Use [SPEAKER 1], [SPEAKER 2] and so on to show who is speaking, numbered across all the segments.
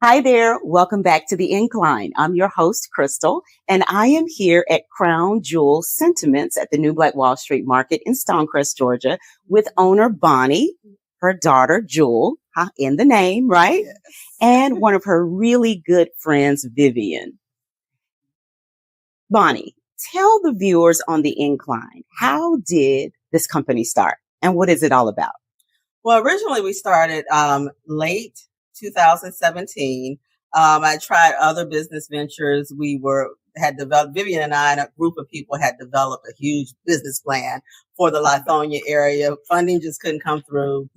[SPEAKER 1] Hi there. Welcome back to the Incline. I'm your host, Crystal, and I am here at Crown Jewel Scentiments at the New Black Wall Street Market in Stonecrest, Georgia, with owner Bonnie, her daughter, Jewel, in the name, right?
[SPEAKER 2] Yes.
[SPEAKER 1] And one of her really good friends, Vivian. Bonnie, tell the viewers on the Incline, how did this company start and what is it all about?
[SPEAKER 2] Well, originally we started late 2017. I tried other business ventures. Had developed, Vivian and I and a group of people had developed a huge business plan for the Lithonia area. Funding just couldn't come through.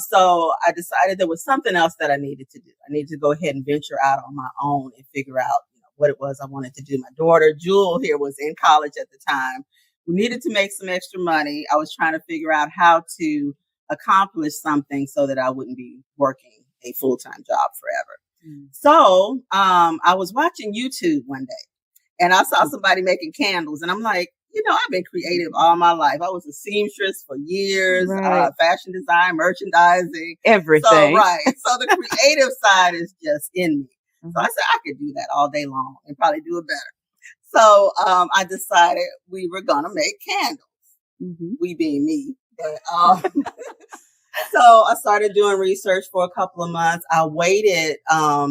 [SPEAKER 2] So I decided there was something else that I needed to do. I needed to go ahead and venture out on my own and figure out what it was I wanted to do. My daughter, Jewel, here was in college at the time. We needed to make some extra money. I was trying to figure out how to accomplish something so that I wouldn't be working a full-time job forever. So I was watching YouTube one day and I saw somebody making candles and I'm like, I've been creative all my life. I was a seamstress for years,
[SPEAKER 1] Right.
[SPEAKER 2] fashion design, merchandising,
[SPEAKER 1] Everything.
[SPEAKER 2] So the creative side is just in me. So I said I could do that all day long and probably do it better. So I decided we were going to make candles, we being me. But, so I started doing research for a couple of months. I waited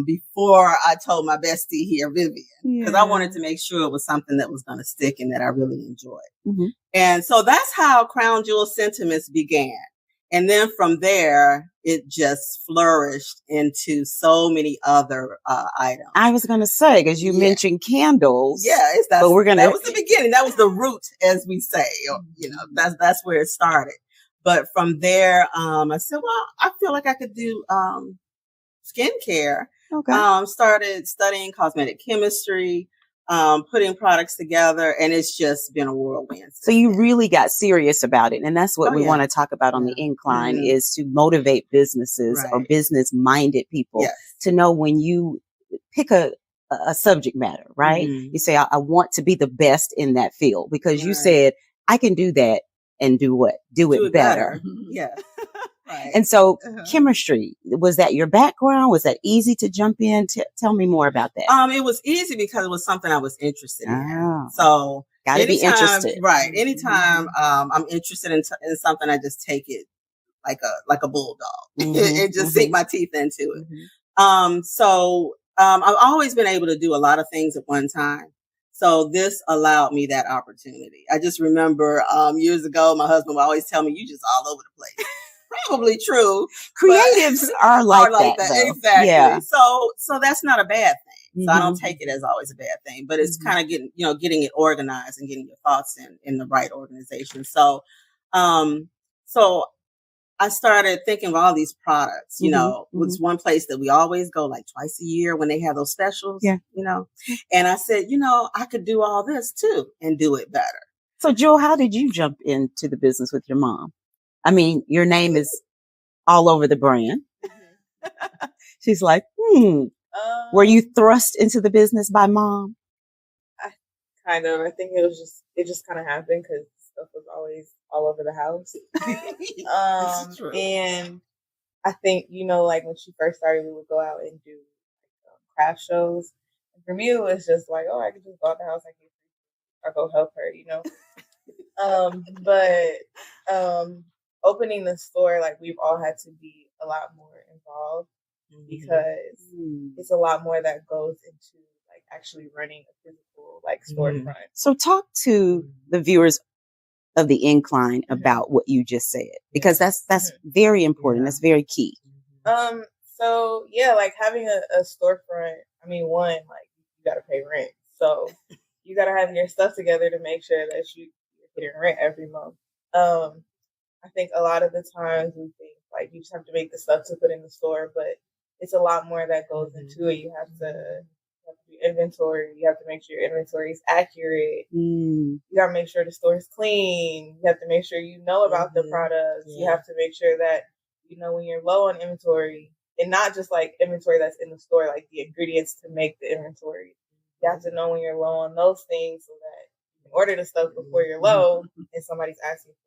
[SPEAKER 2] before I told my bestie here, Vivian, because I wanted to make sure it was something that was going to stick and that I really enjoyed. And so that's how Crown Jewel Sentiments began. And then from there, it just flourished into so many other items.
[SPEAKER 1] I was going to say, because you mentioned candles.
[SPEAKER 2] That
[SPEAKER 1] was
[SPEAKER 2] the beginning. That was the root, as we say. That's where it started. But from there, I said, well, I feel like I could do skincare.
[SPEAKER 1] Okay.
[SPEAKER 2] Started studying cosmetic chemistry, putting products together, and it's just been a whirlwind.
[SPEAKER 1] So you really got serious about it. And that's what we want to talk about on the Incline is to motivate businesses or business-minded people to know when you pick a subject matter, right? You say, I want to be the best in that field because you said, I can do that and do what? Do it better.
[SPEAKER 2] Yeah. Right.
[SPEAKER 1] And so chemistry, was that your background? Was that easy to jump in? Tell me more about that.
[SPEAKER 2] It was easy because it was something I was interested in.
[SPEAKER 1] Oh.
[SPEAKER 2] So
[SPEAKER 1] gotta be interested.
[SPEAKER 2] Right. Anytime I'm interested in something, I just take it like a bulldog and just sink my teeth into it. So I've always been able to do a lot of things at one time. So this allowed me that opportunity. I just remember years ago, my husband would always tell me, you just all over the place. Probably true.
[SPEAKER 1] Creatives are like that.
[SPEAKER 2] Exactly.
[SPEAKER 1] Yeah.
[SPEAKER 2] So that's not a bad thing. So I don't take it as always a bad thing, but it's kind of getting it organized and getting your thoughts in the right organization. So I started thinking of all these products, was one place that we always go like twice a year when they have those specials, and I said, I could do all this too and do it better.
[SPEAKER 1] So Jewel, how did you jump into the business with your mom? I mean, your name is all over the brand. She's like, were you thrust into the business by mom?
[SPEAKER 3] I think it just kind of happened because stuff was always all over the house. And I think, like when she first started, we would go out and do craft shows. And for me, it was just like, I could just go out the house or go help her, But opening the store, like we've all had to be a lot more involved because it's a lot more that goes into like actually running a physical like storefront.
[SPEAKER 1] So talk to the viewers of the Incline about what you just said, because that's very important. That's very key.
[SPEAKER 3] So yeah, like having a storefront, I mean, one, like you got to pay rent. So you got to have your stuff together to make sure that you're getting rent every month. I think a lot of the times we think like you just have to make the stuff to put in the store, but it's a lot more that goes into it. You have to do inventory. You have to make sure your inventory is accurate. You got to make sure the store is clean. You have to make sure you know about the products. You have to make sure that when you're low on inventory, and not just like inventory that's in the store, like the ingredients to make the inventory. You have to know when you're low on those things so that you can order the stuff before you're low and somebody's asking for it.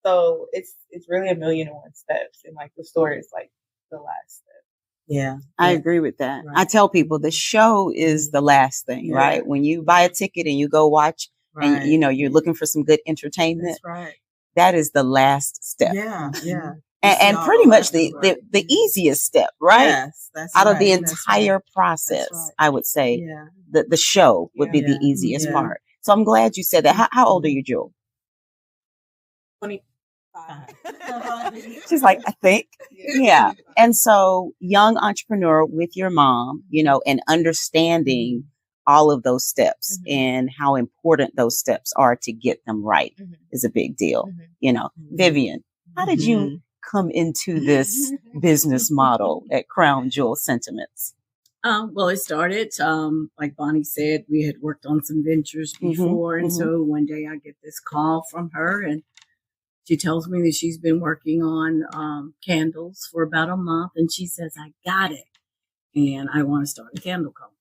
[SPEAKER 3] So it's really 1,000,001 steps, and like the store is like the last step.
[SPEAKER 2] Yeah.
[SPEAKER 1] I agree with that. Right. I tell people the show is the last thing, right? When you buy a ticket and you go watch and, you know, you're looking for some good entertainment.
[SPEAKER 2] That's right.
[SPEAKER 1] That is the last step.
[SPEAKER 2] Yeah. Yeah.
[SPEAKER 1] And pretty much the easiest step, right?
[SPEAKER 2] Yes. That's
[SPEAKER 1] out of the entire process, I would say the show would be the easiest part. So I'm glad you said that. How old are you, Jewel?
[SPEAKER 3] 25.
[SPEAKER 1] She's like, I think. Yeah. And so young entrepreneur with your mom, you know, and understanding all of those steps and how important those steps are to get them right is a big deal. You know, Vivian, how did you come into this business model at Crown Jewel Scentiments?
[SPEAKER 4] Well, it started, like Bonnie said, we had worked on some ventures before. And so one day I get this call from her and she tells me that she's been working on candles for about a month. And she says, I got it. And I want to start a candle company.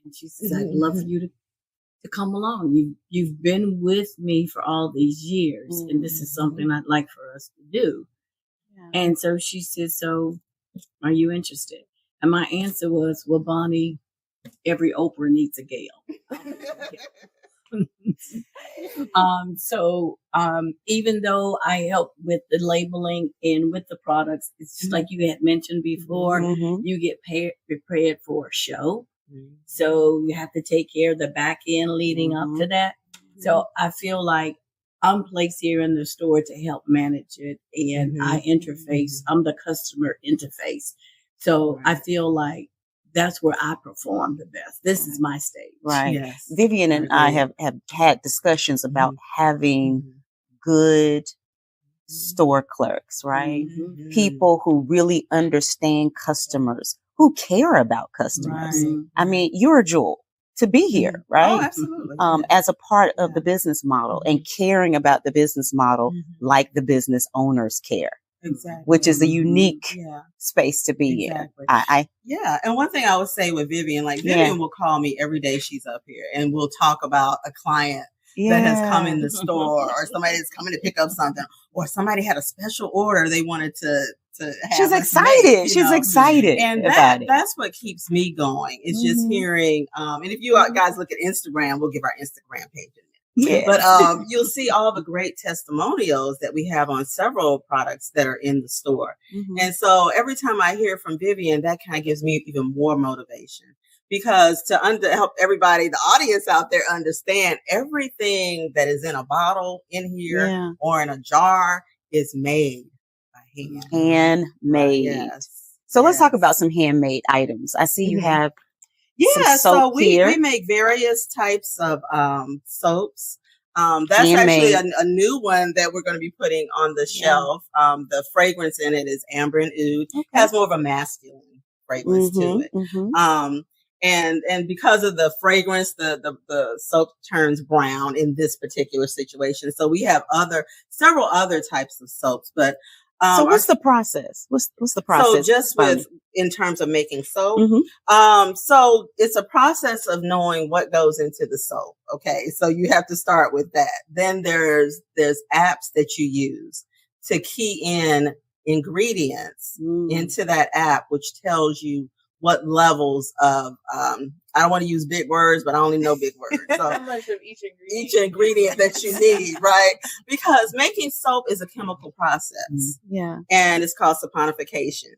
[SPEAKER 4] And she says, I'd love for you to come along. You've been with me for all these years. And this is something I'd like for us to do. And so she said, so are you interested? And my answer was, well, Bonnie, every Oprah needs a Gail. So even though I help with the labeling and with the products, it's just like you had mentioned before, you get prepared for a show. So you have to take care of the back end leading up to that. So I feel like I'm placed here in the store to help manage it. And I interface. I'm the customer interface. So I feel like that's where I perform the best. This is my stage.
[SPEAKER 1] Right. Yes. Vivian and I have had discussions about having good store clerks, right? People who really understand customers, who care about customers. Right. I mean, you're a Jewel to be here, right?
[SPEAKER 2] Oh, absolutely.
[SPEAKER 1] As a part of the business model and caring about the business model like the business owners care.
[SPEAKER 2] Exactly.
[SPEAKER 1] Which is a unique space to be in.
[SPEAKER 2] And one thing I would say with Vivian, like Vivian will call me every day she's up here and we'll talk about a client that has come in the store or somebody that's coming to pick up something or somebody had a special order they wanted to have.
[SPEAKER 1] She's excited. She's excited.
[SPEAKER 2] And that's what keeps me going. It's just hearing, and if you guys look at Instagram, we'll give our Instagram page in. Yeah. But you'll see all the great testimonials that we have on several products that are in the store. And so every time I hear from Vivian, that kind of gives me even more motivation because to help everybody, the audience out there understand everything that is in a bottle in here or in a jar is made by hand.
[SPEAKER 1] Handmade.
[SPEAKER 2] Yes.
[SPEAKER 1] So let's talk about some handmade items. I see you have
[SPEAKER 2] so we make various types of soaps. That's handmade. Actually a new one that we're going to be putting on the shelf. The fragrance in it is amber and oud. It has more of a masculine fragrance to it. And because of the fragrance, the soap turns brown in this particular situation. So we have several other types of soaps, but
[SPEAKER 1] so what's the process? What's the process?
[SPEAKER 2] So just in terms of making soap. So it's a process of knowing what goes into the soap. Okay. So you have to start with that. Then there's apps that you use to key in ingredients into that app, which tells you what levels of, I don't want to use big words, but I only know big words. So
[SPEAKER 3] how much of each
[SPEAKER 2] ingredient that you need, right? Because making soap is a chemical process. And it's called saponification.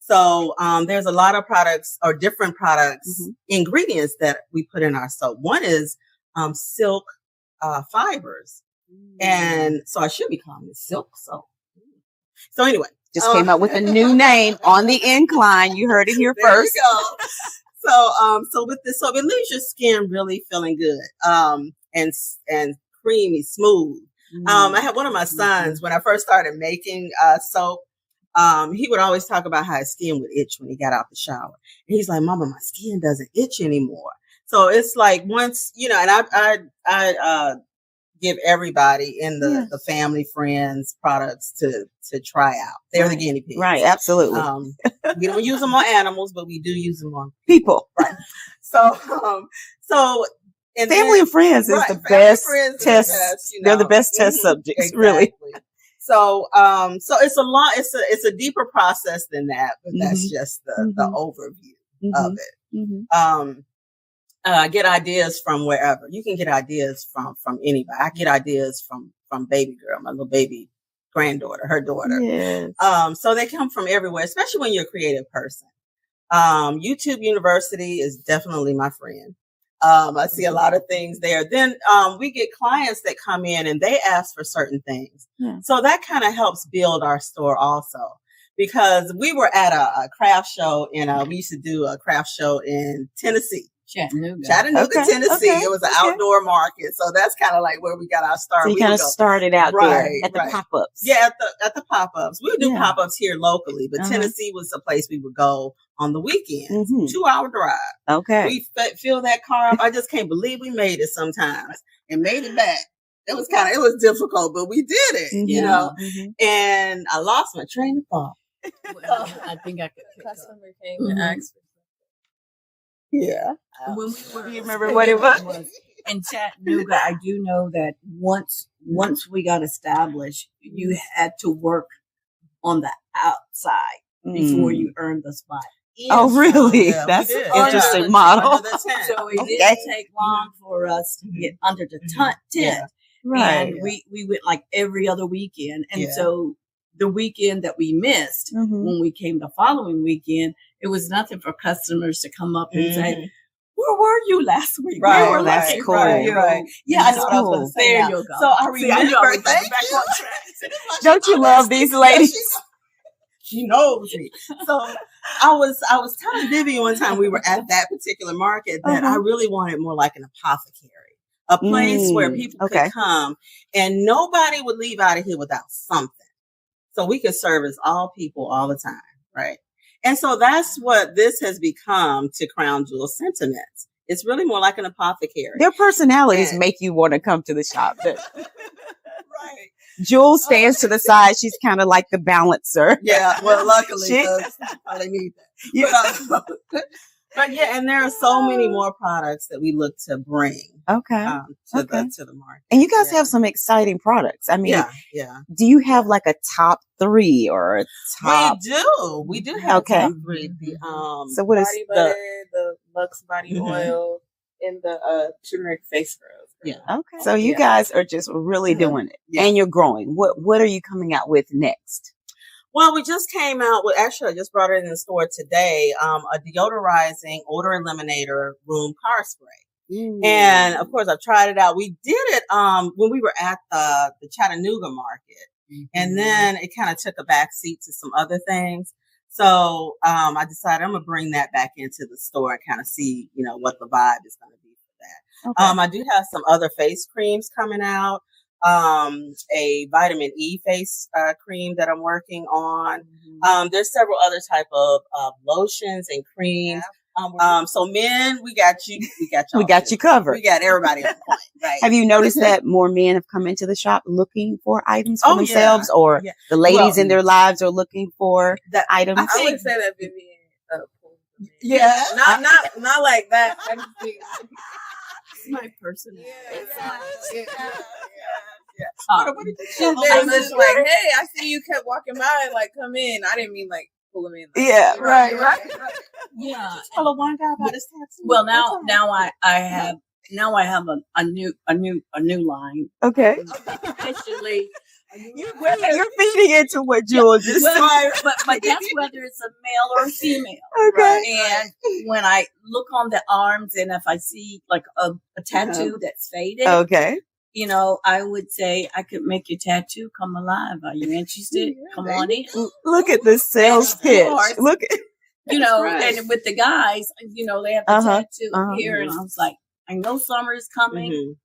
[SPEAKER 2] So there's a lot of products or different products, ingredients that we put in our soap. One is silk fibers. And so I should be calling it silk soap. So anyway.
[SPEAKER 1] Just came up with a new name on the Incline. You heard it here first.
[SPEAKER 2] There you go. So with this soap, it leaves your skin really feeling good, and creamy, smooth. I had one of my sons when I first started making soap. He would always talk about how his skin would itch when he got out the shower. And he's like, "Mama, my skin doesn't itch anymore." So it's like once, and I give everybody in the family, friends, products to try out. They're the guinea pigs.
[SPEAKER 1] Right, absolutely.
[SPEAKER 2] We don't use them on animals, but we do use them on
[SPEAKER 1] people.
[SPEAKER 2] Right. So and
[SPEAKER 1] family and friends is the best test. They're the best test subjects, really.
[SPEAKER 2] So, so it's a deeper process than that, but that's just the overview of it. Get ideas from wherever. You can get ideas from anybody. I get ideas from baby girl, my little baby granddaughter, her daughter.
[SPEAKER 1] Yes.
[SPEAKER 2] So they come from everywhere, especially when you're a creative person. YouTube University is definitely my friend. I see a lot of things there. Then we get clients that come in and they ask for certain things. Yeah. So that kind of helps build our store also. Because we were at a craft show we used to do a craft show in Tennessee.
[SPEAKER 4] Chattanooga,
[SPEAKER 2] Tennessee. It was an outdoor market. So that's kind of like where we got our start.
[SPEAKER 1] So you kind of started out there at the pop-ups.
[SPEAKER 2] Yeah, at the pop-ups. We would do pop-ups here locally, but Tennessee was the place we would go on the weekends. 2-hour drive. Okay. We fill that car up. I just can't believe we made it sometimes and made it back. It was difficult, but we did it, you know. And I lost my train of thought.
[SPEAKER 4] Well, I think I could.
[SPEAKER 3] Customer came and asked for
[SPEAKER 2] Yeah.
[SPEAKER 4] When we were,
[SPEAKER 1] you remember what it was?
[SPEAKER 4] In Chattanooga, I do know that once we got established, you had to work on the outside before you earned the spot.
[SPEAKER 1] Oh, really? Yeah, that's an interesting model.
[SPEAKER 4] So it didn't take long for us to get under the tent. Yeah. Right. And we went like every other weekend. And so the weekend that we missed, when we came the following weekend, it was nothing for customers to come up and say, where were you last week?
[SPEAKER 2] Right,
[SPEAKER 4] were
[SPEAKER 2] that's cool. Right.
[SPEAKER 4] Yeah, I know what I was going to say. There you go.
[SPEAKER 2] So I remember, back on track.
[SPEAKER 1] Don't you love these ladies?
[SPEAKER 2] She knows me. So I was telling Vivian one time we were at that particular market that I really wanted more like an apothecary, a place where people could come and nobody would leave out of here without something. So we could service all people all the time, right? And so that's what this has become to Crown Jewel Scentiments. It's really more like an apothecary.
[SPEAKER 1] Their personalities make you want to come to the shop.
[SPEAKER 2] Right.
[SPEAKER 1] Jewel stands to the side. She's kind of like the balancer.
[SPEAKER 2] Yeah. Well, luckily, I need that. Yeah. But yeah, and there are so many more products that we look to bring. To the market.
[SPEAKER 1] And you guys have some exciting products. I mean, do you have like a top 3 or a top?
[SPEAKER 2] We do have top 3.
[SPEAKER 1] So what is
[SPEAKER 3] the Lux body oil and the turmeric face scrubs.
[SPEAKER 2] Yeah.
[SPEAKER 1] Okay. So you guys are just really doing it, and you're growing. What are you coming out with next?
[SPEAKER 2] Well, we just came out with, actually, I just brought it in the store today, a deodorizing odor eliminator room car spray. And of course, I've tried it out. We did it when we were at the Chattanooga market, and then it kind of took a back seat to some other things. So I decided I'm gonna bring that back into the store and kind of see, what the vibe is going to be for that. I do have some other face creams coming out. A vitamin E face cream that I'm working on. There's several other type of lotions and creams. So men, we got you.
[SPEAKER 1] We got you covered.
[SPEAKER 2] We got everybody on point. Right.
[SPEAKER 1] Have you noticed that more men have come into the shop looking for items for themselves, or the ladies in their lives are looking for the items?
[SPEAKER 3] I would say that Vivian. Not like that.
[SPEAKER 4] It's my personality.
[SPEAKER 3] What did you say? Just like, hey, I see you kept walking by and like come in. I didn't mean like pull him in. Like,
[SPEAKER 1] right.
[SPEAKER 4] Yeah.
[SPEAKER 2] Tell a one guy about his tattoo.
[SPEAKER 4] Well, now I have a new line.
[SPEAKER 1] Okay.
[SPEAKER 4] Especially.
[SPEAKER 1] You're feeding into what Jewel just said.
[SPEAKER 4] But that's whether it's a male or a female.
[SPEAKER 1] Okay.
[SPEAKER 4] Right? And when I look on the arms and if I see like a tattoo that's faded.
[SPEAKER 1] Okay.
[SPEAKER 4] I would say I could make your tattoo come alive. Are you interested? Come on in.
[SPEAKER 1] Look at the sales pitch. Look at,
[SPEAKER 4] and with the guys, they have the tattoo here. And I was like, I know summer is coming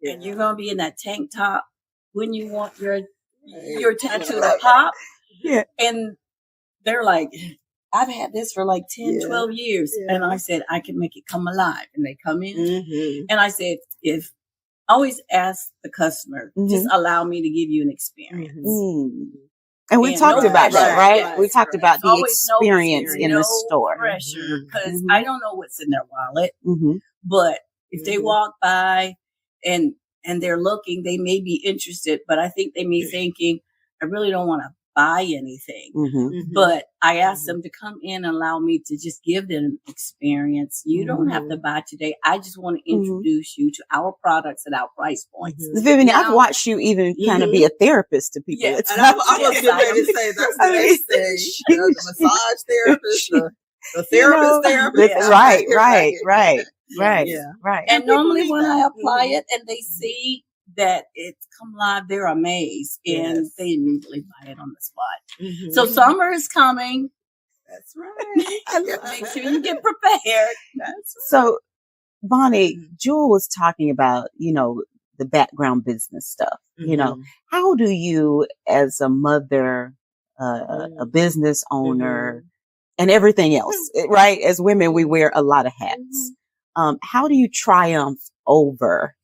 [SPEAKER 4] and you're going to be in that tank top when you want your tattoo to pop.
[SPEAKER 1] Yeah.
[SPEAKER 4] And they're like, I've had this for like 10, 12 years. Yeah. And I said, I can make it come alive. And they come in. And I said, always ask the customer, just allow me to give you an experience.
[SPEAKER 1] And we talked about that, right? We talked about the experience in the store.
[SPEAKER 4] Pressure, because I don't know what's in their wallet. But if they walk by and they're looking, they may be interested, but I think they may be thinking, I really don't want to buy anything.
[SPEAKER 1] Mm-hmm.
[SPEAKER 4] But I asked them to come in and allow me to just give them experience. You don't have to buy today. I just want to introduce you to our products at our price points.
[SPEAKER 1] Vivian, I've watched you even kind of be a therapist to people.
[SPEAKER 2] Yeah, and I was getting ready to say that's the next thing. The massage therapist, the therapist, therapist.
[SPEAKER 1] Right.
[SPEAKER 4] And normally when I apply it and they see that it's come live, they're amazed and they immediately buy it on the spot. So summer is coming.
[SPEAKER 2] That's right.
[SPEAKER 4] Make sure you get prepared.
[SPEAKER 1] So, Bonnie, Jewel was talking about, the background business stuff. How do you, as a mother, a business owner, and everything else, right? As women, we wear a lot of hats. How do you triumph over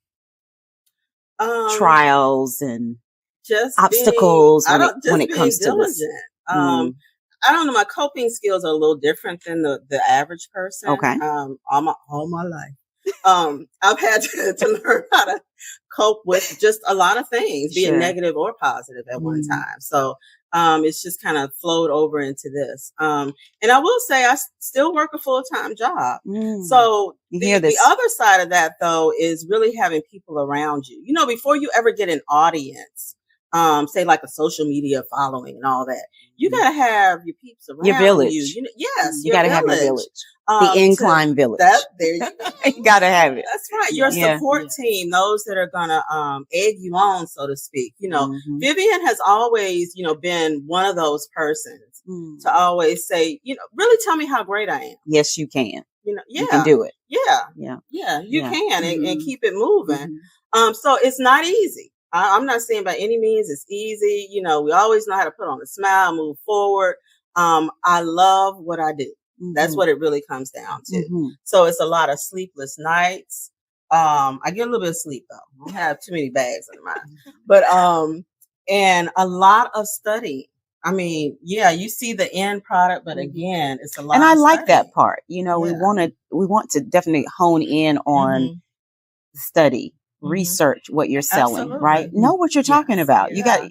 [SPEAKER 1] trials and
[SPEAKER 2] just
[SPEAKER 1] obstacles when it comes to this?
[SPEAKER 2] I don't know. My coping skills are a little different than the average person.
[SPEAKER 1] Okay.
[SPEAKER 2] All my life, I've had to learn how to cope with just a lot of things, be it negative or positive at one time. So it's just kind of flowed over into this. And I will say I still work a full-time job. So the other side of that, though, is really having people around you. Before you ever get an audience, say like a social media following and all that, you got to have your peeps around
[SPEAKER 1] your village.
[SPEAKER 2] you.
[SPEAKER 1] You got to have your village. The Incline village.
[SPEAKER 2] There you go.
[SPEAKER 1] You got to have it.
[SPEAKER 2] That's right. Your support team, those that are going to egg you on, so to speak. Vivian has always, been one of those persons to always say, really tell me how great I am.
[SPEAKER 1] Yes, you can.
[SPEAKER 2] You
[SPEAKER 1] can do it.
[SPEAKER 2] Yeah, you can and keep it moving. So it's not easy. I'm not saying by any means it's easy. We always know how to put on a smile, move forward. I love what I do. That's what it really comes down to. So it's a lot of sleepless nights. I get a little bit of sleep though. I don't have too many bags under mine. But and a lot of studying. I mean, you see the end product, but again, it's a lot.
[SPEAKER 1] And I like
[SPEAKER 2] studying.
[SPEAKER 1] that part. We want to definitely hone in on study, research what you're selling, right? Know what you're talking about. You got,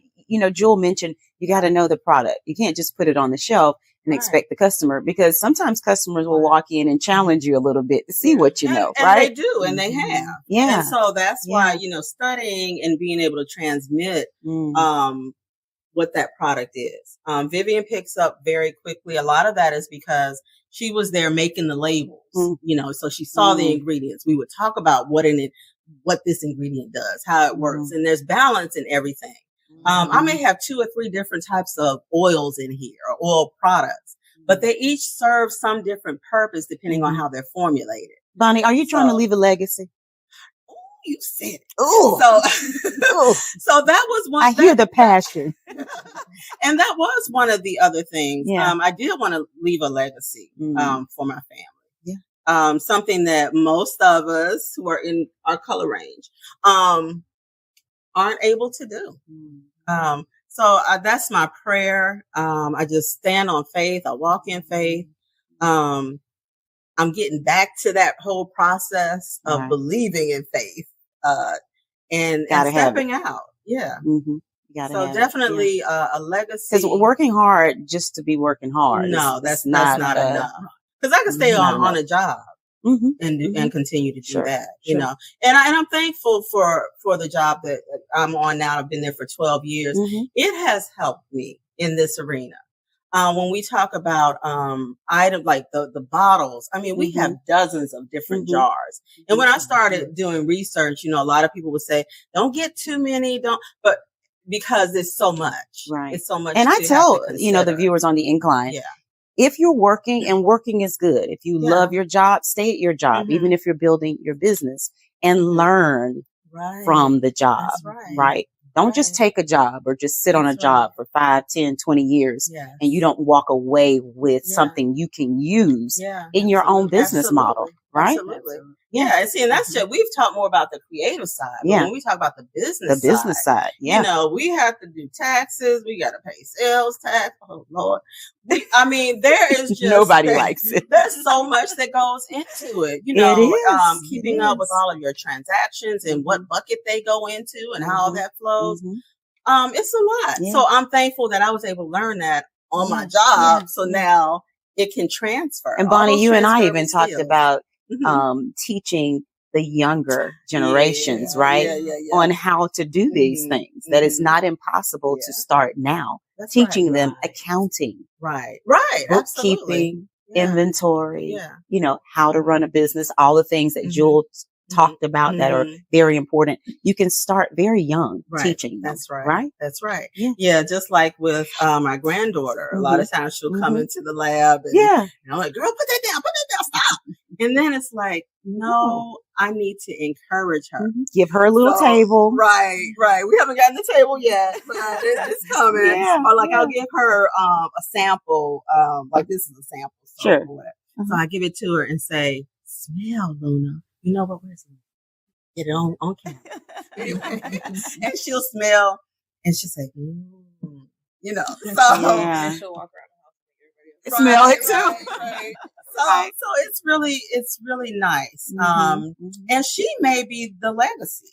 [SPEAKER 1] Jewel mentioned you got to know the product. You can't just put it on the shelf and expect the customer, because sometimes customers will walk in and challenge you a little bit to see what you know,
[SPEAKER 2] and
[SPEAKER 1] right?
[SPEAKER 2] They do, and they have.
[SPEAKER 1] Yeah.
[SPEAKER 2] And so that's why, studying and being able to transmit what that product is. Vivian picks up very quickly. A lot of that is because she was there making the labels, so she saw the ingredients. We would talk about what this ingredient does, how it works, and there's balance in everything. I may have 2 or 3 different types of oils in here or oil products, but they each serve some different purpose depending on how they're formulated.
[SPEAKER 1] Bonnie, are you trying to leave a legacy?
[SPEAKER 2] Oh, you said it.
[SPEAKER 1] Ooh.
[SPEAKER 2] So that was one.
[SPEAKER 1] I hear the passion.
[SPEAKER 2] And that was one of the other things. I did want to leave a legacy for my family. Yeah. Something that most of us who are in our color range aren't able to do. So that's my prayer. I just stand on faith. I walk in faith. I'm getting back to that whole process of believing in faith and stepping out. Yeah. So definitely a legacy.
[SPEAKER 1] Because working hard just to be working hard.
[SPEAKER 2] No, that's not enough. Because I can stay on a job. And continue to do that, and I'm thankful for the job that I'm on now. I've been there for 12 years. It has helped me in this arena. When we talk about items like the bottles, I mean, we have dozens of different jars. And when I started doing research, a lot of people would say, don't get too many, but because it's so much, right? It's so much.
[SPEAKER 1] And I tell, the viewers on the Incline, if you're working, and working is good, if you love your job, stay at your job, even if you're building your business, and learn from the job, right? Don't just take a job or just sit on a job for 5, 10, 20 years and you don't walk away with something you can use in your own business model, right?
[SPEAKER 2] Absolutely. Yeah, and see, and that's just, we've talked more about the creative side. But when we talk about the business side, we have to do taxes. We got to pay sales tax. Oh Lord, I mean, there is just
[SPEAKER 1] nobody likes it.
[SPEAKER 2] There's so much that goes into it. It is. Keeping up with all of your transactions and what bucket they go into and how all that flows. It's a lot.
[SPEAKER 1] Yeah.
[SPEAKER 2] So I'm thankful that I was able to learn that on my job.
[SPEAKER 1] Yeah.
[SPEAKER 2] So now it can transfer.
[SPEAKER 1] And Bonnie, you and I even
[SPEAKER 2] skills.
[SPEAKER 1] talked about
[SPEAKER 2] Mhm.
[SPEAKER 1] teaching the younger generations, right?
[SPEAKER 2] Yeah.
[SPEAKER 1] On how to do these things. That it's not impossible to start now.
[SPEAKER 2] That's
[SPEAKER 1] teaching
[SPEAKER 2] right.
[SPEAKER 1] them accounting,
[SPEAKER 2] Right.
[SPEAKER 1] bookkeeping, inventory,
[SPEAKER 2] Yeah.
[SPEAKER 1] you know, how to run a business, all the things that Jewel talked about that are very important. You can start very young teaching them.
[SPEAKER 2] That's right.
[SPEAKER 1] Right?
[SPEAKER 2] That's right.
[SPEAKER 1] Yeah.
[SPEAKER 2] Yeah. Just like with my granddaughter, a lot of times she'll come into the lab and, and I'm like, girl, put that down, stop. And then it's like, no, I need to encourage her.
[SPEAKER 1] Give her a little table.
[SPEAKER 2] Right. We haven't gotten the table yet, but it's coming. Or like I'll give her a sample, like this is a sample.
[SPEAKER 1] Sure.
[SPEAKER 2] Or whatever. So I give it to her and say, smell, Luna. You know what we're saying? Get it on camera. Anyway, and she'll smell and she'll say, you know. So
[SPEAKER 3] and she'll walk around the house and
[SPEAKER 1] smell it too.
[SPEAKER 2] Right. So it's really nice. And she may be the legacy.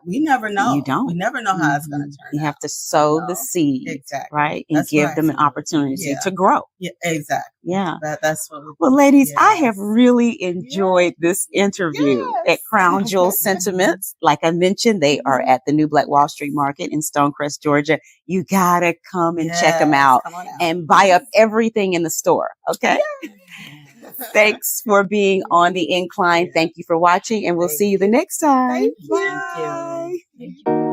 [SPEAKER 2] We never know.
[SPEAKER 1] You don't.
[SPEAKER 2] We never know how it's going to turn out.
[SPEAKER 1] You have to sow the seed, right? And give them an opportunity to grow.
[SPEAKER 2] Yeah, exactly.
[SPEAKER 1] Yeah.
[SPEAKER 2] That's what
[SPEAKER 1] Well, ladies, I have really enjoyed this interview at Crown Jewel Scentiments. Like I mentioned, they are at the New Black Wall Street Market in Stonecrest, Georgia. You gotta come and check them out and buy up everything in the store. Okay. Thanks for being on the Incline. Thank you for watching, and we'll see you the next time.
[SPEAKER 2] Thank you.
[SPEAKER 1] Bye.